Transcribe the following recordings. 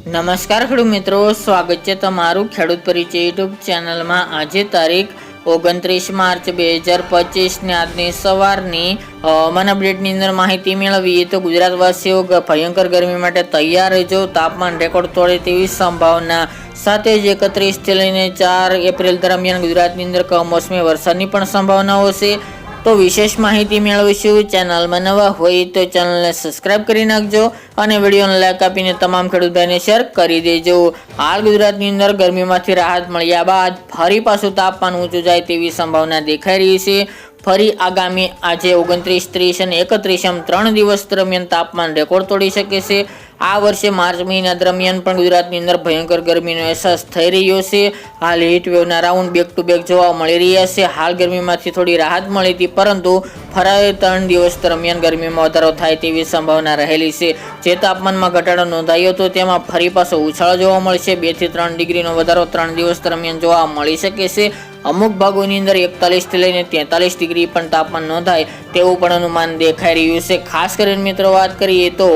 નમસ્કાર ખેડૂત મિત્રો, સ્વાગત છે તમારું ખેડૂત પરિચય યુટ્યુબ ચેનલમાં। આજે તારીખ 29 માર્ચ 2025 ને આજની સવારની હવામાન અપડેટની અંદર માહિતી મેળવીએ તો ગુજરાતવાસીઓ ભયંકર ગરમી માટે તૈયાર રહેજો। તાપમાન રેકોર્ડ તોડે તેવી સંભાવના સાથે જ 31 થી લઈને 4 એપ્રિલ દરમિયાન ગુજરાતની અંદર કમોસમી વરસાદની પણ સંભાવનાઓ છે। તો વિશેષ માહિતી મેળવીશું। ચેનલમાં નવા હોય તો ચેનલને સબસ્ક્રાઇબ કરી નાખજો અને વિડીયોને લાઈક આપીને તમામ ખેડૂત ભાઈને શેર કરી દેજો। હાલ ગુજરાતની અંદર ગરમીમાંથી રાહત મળ્યા બાદ ફરી પાછું તાપમાન ઊંચું જાય તેવી સંભાવના દેખાઈ રહી છે। ફરી આગામી આજે 29, 30 અને 31 એમ 3 દિવસ દરમિયાન તાપમાન રેકોર્ડ તોડી શકે છે। આ વર્ષે માર્ચ મહિના દરમિયાન પણ ગુજરાતની અંદર ભયંકર ગરમીનો અહેસાસ થઈ રહ્યો છે। હાલ હીટ વેવના રાઉન્ડ બેક ટુ બેક જોવા મળી રહ્યા છે। હાલ ગરમીમાંથી થોડી રાહત મળી હતી, પરંતુ ફરી 3 દિવસ દરમિયાન ગરમીમાં વધારો થાય તેવી સંભાવના રહેલી છે। જે તાપમાનમાં ઘટાડો નોંધાયો હતો તેમાં ફરી પાછો ઉછાળો જોવા મળશે। 2 થી 3 ડિગ્રીનો વધારો 3 દિવસ દરમિયાન જોવા મળી શકે છે। અમુક ભાગોની અંદર 41 થી લઈને 43 ડિગ્રી પણ તાપમાન નોંધાય તેવું પણ અનુમાન દેખાઈ રહ્યું છે। ખાસ કરીને મિત્રો વાત કરીએ તો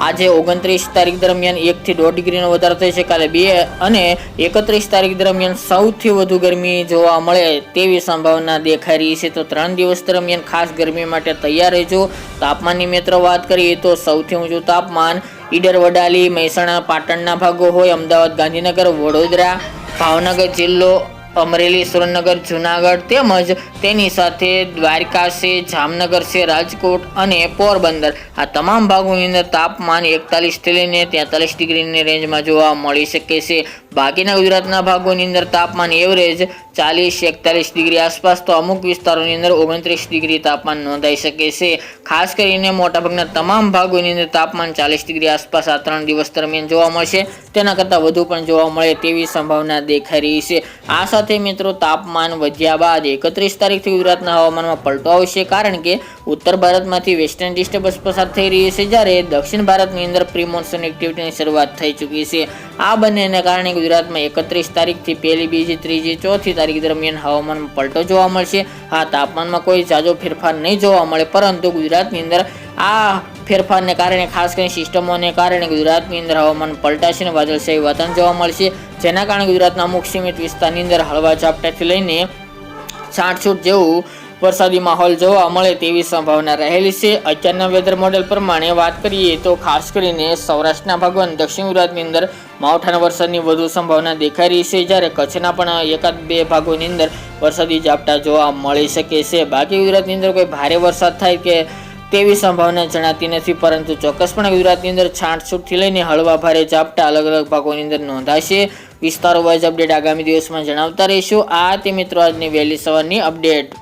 આજે 29 તારીખ દરમિયાન 1 થી 1.5 ડિગ્રીનો વધારો થઈ છે। કાલે 2 અને 31 તારીખ દરમિયાન સૌથી વધુ ગરમી જોવા મળે તેવી સંભાવના દેખાઈ રહી છે। તો 3 દિવસ દરમિયાન ખાસ ગરમી માટે તૈયાર રહેજો। તાપમાનની મિત્રો વાત કરીએ તો સૌથી ઊંચું તાપમાન ઈડર, વડાલી, મહેસાણા, પાટણના ભાગો હોય, અમદાવાદ, ગાંધીનગર, વડોદરા, ભાવનગર જિલ્લો, અમરેલી, સુરેન્દ્રનગર, જુનાગઢ તેમજ તેની સાથે દ્વારકા છે, જામનગર છે, રાજકોટ અને પોરબંદર આ તમામ ભાગોની અંદર તાપમાન 41 થી લઈને 43 ડિગ્રીની રેન્જમાં જોવા મળી શકે છે। બાકીના ગુજરાતના ભાગોની અંદર તાપમાન એવરેજ 40-41 ડિગ્રી આસપાસ, તો અમુક વિસ્તારોની અંદર 29 ડિગ્રી તાપમાન નોંધાઈ શકે છે। ખાસ કરીને મોટાભાગના તમામ ભાગોની અંદર તાપમાન 40 ડિગ્રી આસપાસ આ 3 દિવસ દરમિયાન જોવા મળશે। તેના કરતાં વધુ પણ જોવા મળે તેવી સંભાવના દેખાઈ રહી છે। આ સાથે મિત્રો તાપમાન વધ્યા બાદ 31 તારીખથી ગુજરાતના હવામાનમાં પલટો આવશે, કારણ કે ઉત્તર ભારતમાંથી વેસ્ટર્ન ડિસ્ટર્બન્સ પસાર થઈ રહી છે, જ્યારે દક્ષિણ ભારતની અંદર પ્રી મોન્સૂન એક્ટિવિટીની શરૂઆત થઈ ચૂકી છે। આ બંનેને કારણે ગુજરાતમાં 31 તારીખથી 1, 2, 3, 4 તારીખ દરમિયાન હવામાનમાં પલટો જોવા મળશે। આ તાપમાનમાં કોઈ ઝાઝો ફેરફાર નહીં જોવા મળે, પરંતુ ગુજરાતની અંદર આ ફેરફારને કારણે ખાસ કરીને સિસ્ટમોને કારણે ગુજરાતની અંદર હવામાન પલટાશે અને વાદળછાયું વાતાવરણ જોવા મળશે, જેના કારણે ગુજરાતના અમુક સીમિત વિસ્તારની અંદર હળવા ઝાપટાથી લઈને છાંટછૂટ જેવું વરસાદી માહોલ જોવા મળે તેવી સંભાવના રહેલી છે। અત્યારના વેધર મોડેલ પ્રમાણે વાત કરીએ તો ખાસ કરીને સૌરાષ્ટ્રના ભાગો અને દક્ષિણ ગુજરાતની અંદર માવઠાના વરસાદની વધુ સંભાવના દેખાઈ રહી છે, જ્યારે કચ્છના પણ 1-2 ભાગોની અંદર વરસાદી ઝાપટા જોવા મળી શકે છે। બાકી ગુજરાતની અંદર કોઈ ભારે વરસાદ થાય કે તેવી સંભાવના જણાતી નથી, પરંતુ ચોક્કસપણે ગુજરાતની અંદર છાંટછૂટથી લઈને હળવા ભારે ઝાપટા અલગ અલગ ભાગોની અંદર નોંધાશે। વિસ્તારો વાઇઝ અપડેટ આગામી દિવસમાં જણાવતા રહીશું। આ તે મિત્રો આજની વહેલી સવારની અપડેટ।